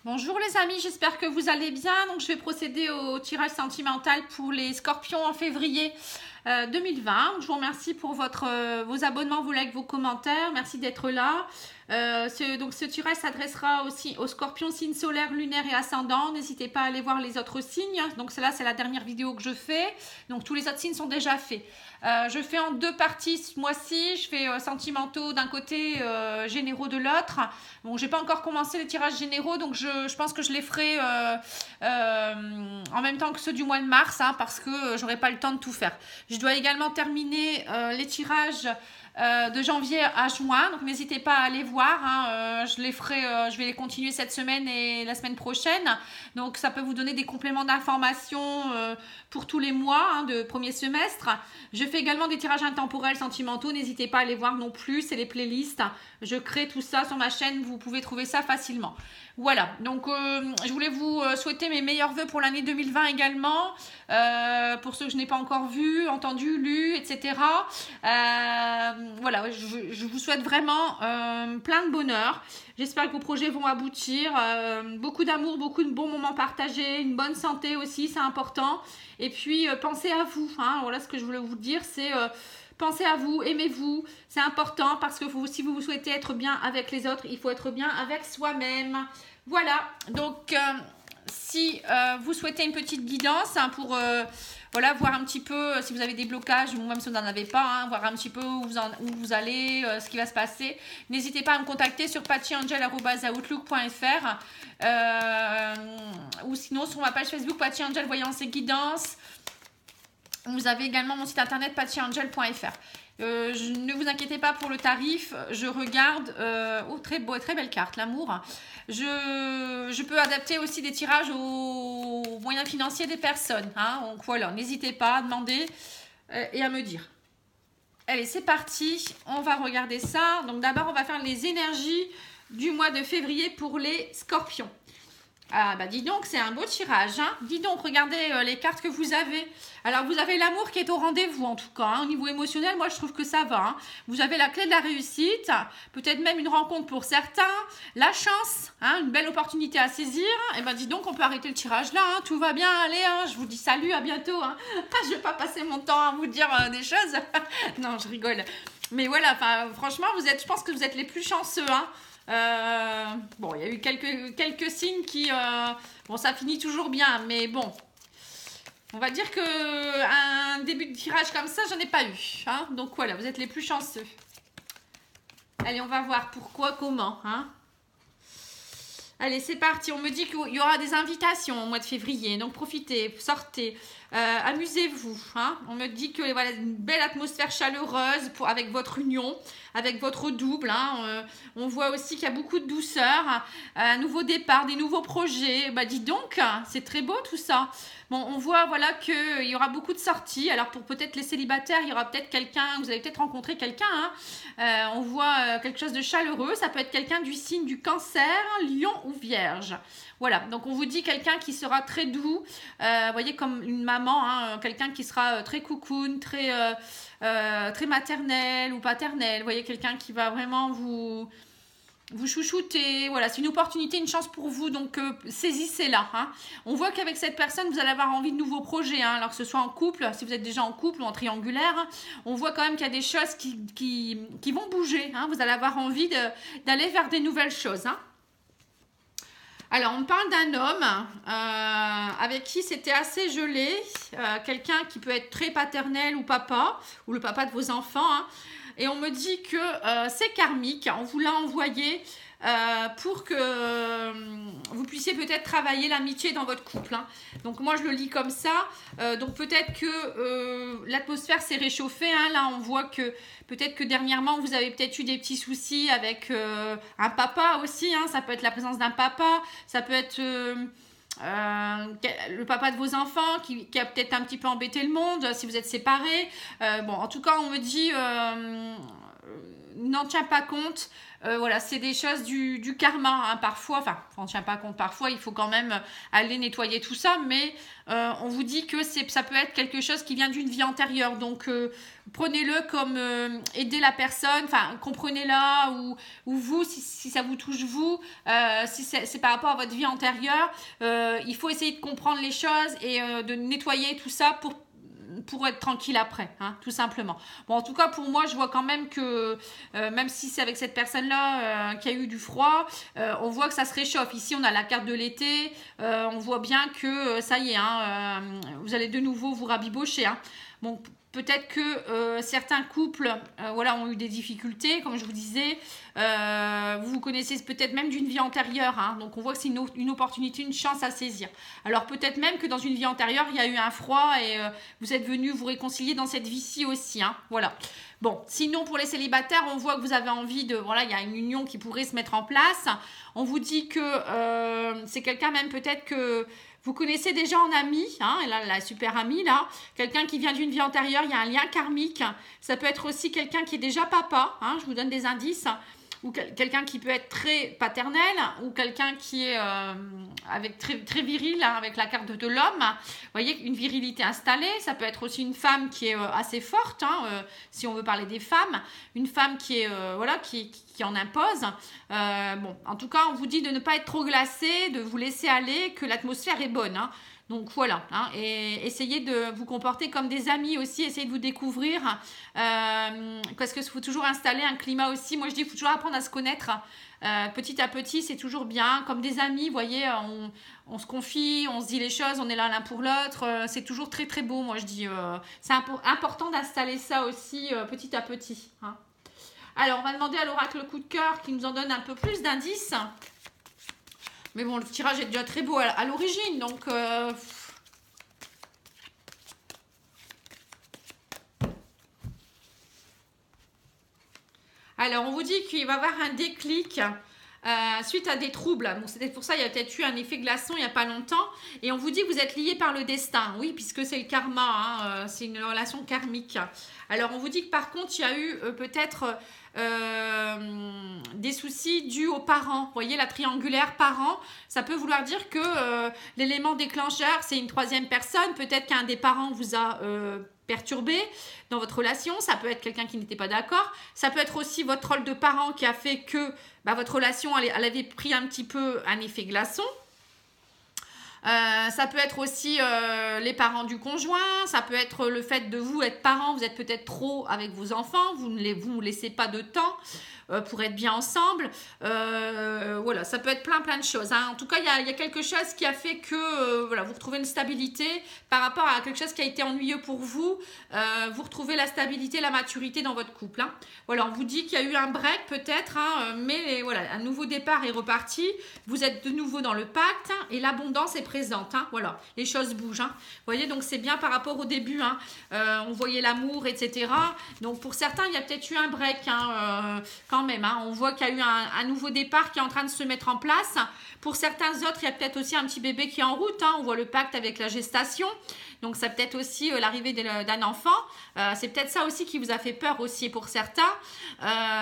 Bonjour les amis, j'espère que vous allez bien. Donc je vais procéder au tirage sentimental pour les scorpions en février 2020. Je vous remercie pour vos abonnements, vos likes, vos commentaires. Merci d'être là. Donc ce tirage s'adressera aussi aux scorpions, signes solaires, lunaires et ascendants. N'hésitez pas à aller voir les autres signes. Donc celle-là, c'est la dernière vidéo que je fais. Donc tous les autres signes sont déjà faits. Je fais en deux parties ce mois-ci. Je fais sentimentaux d'un côté, généraux de l'autre. Bon, j'ai pas encore commencé les tirages généraux, donc je pense que je les ferai en même temps que ceux du mois de mars, hein, parce que j'aurai pas le temps de tout faire. Je dois également terminer les tirages de janvier à juin, donc n'hésitez pas à aller voir, hein, je vais les continuer cette semaine et la semaine prochaine, donc ça peut vous donner des compléments d'informations pour tous les mois, hein, de premier semestre. Je fais également des tirages intemporels sentimentaux, n'hésitez pas à les voir non plus, c'est les playlists, je crée tout ça sur ma chaîne, vous pouvez trouver ça facilement. Voilà, donc je voulais vous souhaiter mes meilleurs vœux pour l'année 2020 également, pour ceux que je n'ai pas encore vus, entendus, lus, etc. Voilà, je vous souhaite vraiment plein de bonheur. J'espère que vos projets vont aboutir. Beaucoup d'amour, beaucoup de bons moments partagés, une bonne santé aussi, c'est important. Et puis, pensez à vous. Hein. Voilà ce que je voulais vous dire, c'est... pensez à vous, aimez-vous, c'est important parce que si vous souhaitez être bien avec les autres, il faut être bien avec soi-même. Voilà, donc si vous souhaitez une petite guidance, hein, pour voilà, voir un petit peu si vous avez des blocages ou même si vous n'en avez pas, hein, voir un petit peu où vous allez, ce qui va se passer, n'hésitez pas à me contacter sur pattyangel@outlook.fr ou sinon sur ma page Facebook Patty Angel Voyance et Guidance. Vous avez également mon site internet pattyangel.fr. Ne vous inquiétez pas pour le tarif, je regarde, très beau, très belle carte, l'amour. Je peux adapter aussi des tirages aux moyens financiers des personnes, hein, donc voilà, n'hésitez pas à demander et à me dire. Allez, c'est parti, on va regarder ça. Donc d'abord, on va faire les énergies du mois de février pour les scorpions. Ah bah dis donc, c'est un beau tirage, hein. Dis donc, regardez les cartes que vous avez. Alors vous avez l'amour qui est au rendez-vous en tout cas, hein. Au niveau émotionnel, moi je trouve que ça va, hein. Vous avez la clé de la réussite, peut-être même une rencontre pour certains, la chance, hein, une belle opportunité à saisir. Et ben dis donc, on peut arrêter le tirage là, hein. Tout va bien, allez, hein. Je vous dis salut, à bientôt, hein. Je vais pas passer mon temps à vous dire des choses. Non, je rigole. Mais voilà, franchement, je pense que vous êtes les plus chanceux, hein. Bon, il y a eu quelques signes qui... bon, ça finit toujours bien, mais bon. On va dire que un début de tirage comme ça, j'en ai pas eu. Hein, donc voilà, vous êtes les plus chanceux. Allez, on va voir pourquoi, comment. Hein. Allez, c'est parti. On me dit qu'il y aura des invitations au mois de février. Donc profitez, sortez, amusez-vous. Hein. On me dit que voilà, une belle atmosphère chaleureuse avec votre union, avec votre double. Hein. On voit aussi qu'il y a beaucoup de douceur, un nouveau départ, des nouveaux projets. Bah dis donc, c'est très beau tout ça. Bon, on voit voilà qu'il y aura beaucoup de sorties. Alors pour peut-être les célibataires, il y aura peut-être quelqu'un, vous allez peut-être rencontrer quelqu'un. Hein. On voit quelque chose de chaleureux. Ça peut être quelqu'un du signe du Cancer, Lion ou Vierge. Voilà, donc on vous dit quelqu'un qui sera très doux. Vous voyez, comme une maman, hein, quelqu'un qui sera très cocoon, très maternel ou paternel. Vous voyez, quelqu'un qui va vraiment vous chouchouter, voilà, c'est une opportunité, une chance pour vous, donc saisissez-la. Hein. On voit qu'avec cette personne, vous allez avoir envie de nouveaux projets, hein, alors que ce soit en couple, si vous êtes déjà en couple ou en triangulaire, hein, on voit quand même qu'il y a des choses qui vont bouger, hein, vous allez avoir envie d'aller vers des nouvelles choses. Hein. Alors, on parle d'un homme avec qui c'était assez gelé, quelqu'un qui peut être très paternel ou papa, ou le papa de vos enfants, hein. Et on me dit que c'est karmique, on vous l'a envoyé pour que vous puissiez peut-être travailler l'amitié dans votre couple. Hein. Donc moi je le lis comme ça, donc peut-être que l'atmosphère s'est réchauffée. Hein. Là on voit que peut-être que dernièrement vous avez peut-être eu des petits soucis avec un papa aussi. Hein. Ça peut être la présence d'un papa, ça peut être... le papa de vos enfants qui a peut-être un petit peu embêté le monde si vous êtes séparés. Bon, en tout cas, on me dit n'en tient pas compte. Voilà, c'est des choses du karma, hein, parfois, enfin, on ne tient pas compte parfois, il faut quand même aller nettoyer tout ça, mais on vous dit que ça peut être quelque chose qui vient d'une vie antérieure, donc prenez-le comme aider la personne, enfin, comprenez-la, ou vous, si ça vous touche vous, si c'est par rapport à votre vie antérieure, il faut essayer de comprendre les choses et de nettoyer tout ça pour être tranquille après, hein, tout simplement. Bon, en tout cas, pour moi, je vois quand même que, même si c'est avec cette personne-là qui a eu du froid, on voit que ça se réchauffe. Ici, on a la carte de l'été, on voit bien que ça y est, hein, vous allez de nouveau vous rabibocher. Hein. Bon, peut-être que certains couples voilà, ont eu des difficultés, comme je vous disais. Vous vous connaissez peut-être même d'une vie antérieure. Hein, donc, on voit que c'est une opportunité, une chance à saisir. Alors, peut-être même que dans une vie antérieure, il y a eu un froid et vous êtes venu vous réconcilier dans cette vie-ci aussi. Hein, voilà. Bon, sinon, pour les célibataires, on voit que vous avez envie de... Voilà, il y a une union qui pourrait se mettre en place. On vous dit que c'est quelqu'un même peut-être que... Vous connaissez déjà en ami, hein, et là, la super amie, là, quelqu'un qui vient d'une vie antérieure, il y a un lien karmique. Ça peut être aussi quelqu'un qui est déjà papa, hein, je vous donne des indices, ou quelqu'un qui peut être très paternel, ou quelqu'un qui est avec très viril, hein, avec la carte de l'homme. Vous voyez, une virilité installée. Ça peut être aussi une femme qui est assez forte, hein, si on veut parler des femmes. Une femme qui est, voilà, qui en impose. Bon, en tout cas, on vous dit de ne pas être trop glacé, de vous laisser aller, que l'atmosphère est bonne. Hein. Donc voilà, hein, et essayez de vous comporter comme des amis aussi, essayez de vous découvrir, parce qu'il faut toujours installer un climat aussi. Moi je dis, il faut toujours apprendre à se connaître petit à petit, c'est toujours bien, comme des amis, vous voyez, on se confie, on se dit les choses, on est là l'un pour l'autre, c'est toujours très très beau, moi je dis, c'est important d'installer ça aussi petit à petit. Hein. Alors on va demander à l'oracle coup de cœur qui nous en donne un peu plus d'indices. Mais bon, le tirage est déjà très beau à l'origine, donc... Alors, on vous dit qu'il va y avoir un déclic suite à des troubles. Bon, c'était pour ça, il y a peut-être eu un effet glaçon il n'y a pas longtemps. Et on vous dit que vous êtes liés par le destin. Oui, puisque c'est le karma, hein, c'est une relation karmique. Alors, on vous dit que par contre, il y a eu peut-être... des soucis dus aux parents. Vous voyez, la triangulaire parents, ça peut vouloir dire que l'élément déclencheur, c'est une troisième personne. Peut-être qu'un des parents vous a perturbé dans votre relation. Ça peut être quelqu'un qui n'était pas d'accord. Ça peut être aussi votre rôle de parent qui a fait que votre relation, elle avait pris un petit peu un effet glaçon. Ça peut être aussi les parents du conjoint, ça peut être le fait de vous être parent, vous êtes peut-être trop avec vos enfants, vous ne vous laissez pas de temps pour être bien ensemble. Voilà, ça peut être plein de choses. Hein. En tout cas, il y a quelque chose qui a fait que voilà, vous retrouvez une stabilité par rapport à quelque chose qui a été ennuyeux pour vous. Vous retrouvez la stabilité, la maturité dans votre couple. Hein. Voilà, on vous dit qu'il y a eu un break peut-être, hein, mais voilà, un nouveau départ est reparti. Vous êtes de nouveau dans le pacte hein, et l'abondance est présente. Hein. Voilà, les choses bougent. Hein. Vous voyez, donc c'est bien par rapport au début. Hein. On voyait l'amour, etc. Donc pour certains, il y a peut-être eu un break hein, quand même. Hein. On voit qu'il y a eu un nouveau départ qui est en train de se mettre en place. Pour certains autres, il y a peut-être aussi un petit bébé qui est en route. Hein. On voit le pacte avec la gestation. Donc, ça peut être aussi l'arrivée d'un enfant. C'est peut-être ça aussi qui vous a fait peur aussi pour certains.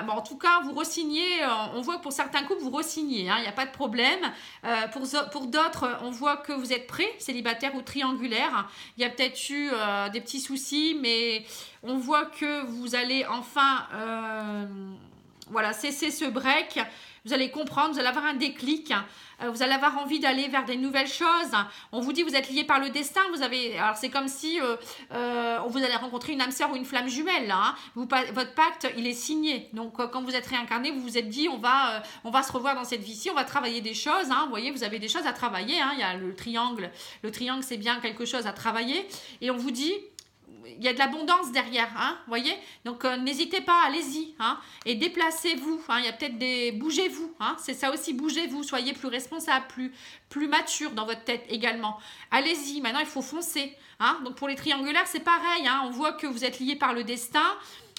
Bon, en tout cas, vous re-signez. On voit que pour certains couples, vous re-signez. Hein, il n'y a pas de problème. Pour d'autres, on voit que vous êtes prêts, célibataire ou triangulaire. Il y a peut-être eu des petits soucis, mais on voit que vous allez enfin voilà, cesser ce break. Vous allez comprendre, vous allez avoir un déclic, vous allez avoir envie d'aller vers des nouvelles choses. On vous dit vous êtes liés par le destin. Alors c'est comme si vous allez rencontrer une âme sœur ou une flamme jumelle. Là, hein. Votre pacte, il est signé. Donc quand vous êtes réincarné, vous vous êtes dit on va se revoir dans cette vie-ci, on va travailler des choses. Hein. Vous voyez, vous avez des choses à travailler. Hein. Il y a le triangle. Le triangle, c'est bien quelque chose à travailler. Et on vous dit... Il y a de l'abondance derrière, hein, vous voyez. Donc, n'hésitez pas, allez-y, hein, et déplacez-vous. Hein, il y a peut-être bougez-vous, hein, c'est ça aussi, bougez-vous, soyez plus responsable, plus mature dans votre tête également. Allez-y, maintenant, il faut foncer. Hein. Donc, pour les triangulaires, c'est pareil, hein, on voit que vous êtes liés par le destin.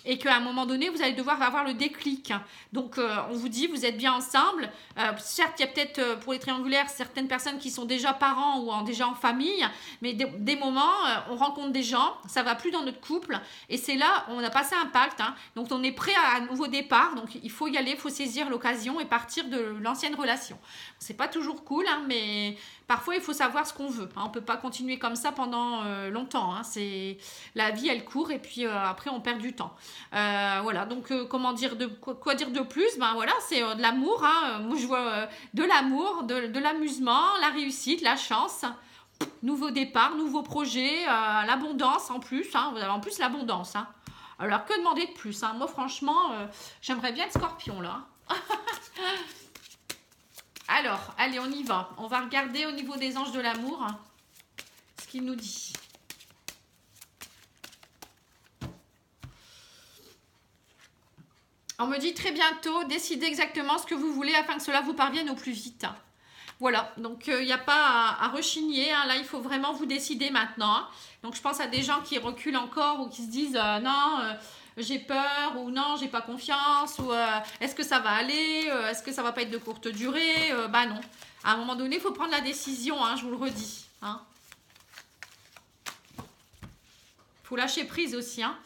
et qu'à un moment donné, vous allez devoir avoir le déclic. Donc, on vous dit, vous êtes bien ensemble. Certes, il y a peut-être, pour les triangulaires, certaines personnes qui sont déjà parents ou déjà en famille, mais des moments, on rencontre des gens, ça va plus dans notre couple, et c'est là, on a passé un pacte, hein, donc on est prêt à un nouveau départ, donc il faut y aller, il faut saisir l'occasion et partir de l'ancienne relation. C'est pas toujours cool, hein, mais parfois, il faut savoir ce qu'on veut. Hein. On ne peut pas continuer comme ça pendant longtemps. Hein. La vie, elle court et puis après, on perd du temps. Voilà, donc comment dire quoi dire de plus? Ben voilà, c'est de l'amour. Hein. Moi, je vois de l'amour, de l'amusement, la réussite, la chance. Nouveau départ, nouveau projet, l'abondance en plus. Hein. Vous avez en plus l'abondance. Hein. Alors, que demander de plus? Hein. Moi, franchement, j'aimerais bien être scorpion, là. Alors, allez, on y va. On va regarder au niveau des anges de l'amour ce qu'il nous dit. On me dit très bientôt, décidez exactement ce que vous voulez afin que cela vous parvienne au plus vite. Voilà, donc il n'y a pas à rechigner. Hein. Là, il faut vraiment vous décider maintenant. Hein. Donc, je pense à des gens qui reculent encore ou qui se disent non, j'ai peur, ou non, j'ai pas confiance, ou est-ce que ça va aller, est-ce que ça va pas être de courte durée, bah non. À un moment donné, il faut prendre la décision, hein, je vous le redis. Hein. Faut lâcher prise aussi. Hein.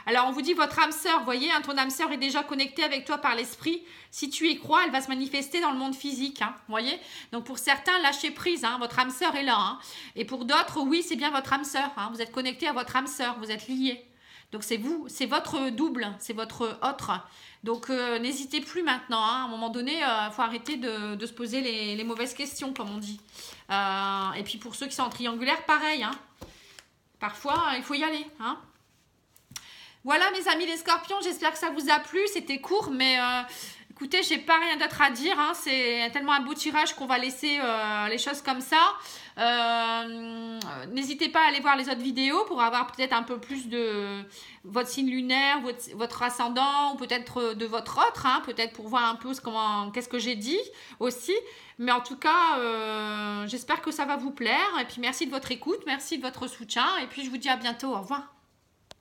Alors, on vous dit votre âme sœur, vous voyez, hein, ton âme sœur est déjà connectée avec toi par l'esprit. Si tu y crois, elle va se manifester dans le monde physique, hein, vous voyez. Donc, pour certains, lâchez prise, hein, votre âme sœur est là. Hein. Et pour d'autres, oui, c'est bien votre âme sœur. Hein, vous êtes connecté à votre âme sœur, vous êtes liés. Donc, c'est vous, c'est votre double, c'est votre autre. Donc, n'hésitez plus maintenant. Hein. À un moment donné, il faut arrêter de se poser les mauvaises questions, comme on dit. Et puis, pour ceux qui sont en triangulaire, pareil. Hein. Parfois, il faut y aller. Hein. Voilà, mes amis les scorpions, j'espère que ça vous a plu. C'était court, mais écoutez, j'ai pas rien d'autre à dire. Hein. C'est tellement un beau tirage qu'on va laisser les choses comme ça. N'hésitez pas à aller voir les autres vidéos pour avoir peut-être un peu plus de votre signe lunaire, votre ascendant, ou peut-être de votre autre, hein, peut-être pour voir un peu qu'est-ce que j'ai dit aussi. Mais en tout cas, j'espère que ça va vous plaire. Et puis merci de votre écoute, merci de votre soutien. Et puis je vous dis à bientôt. Au revoir.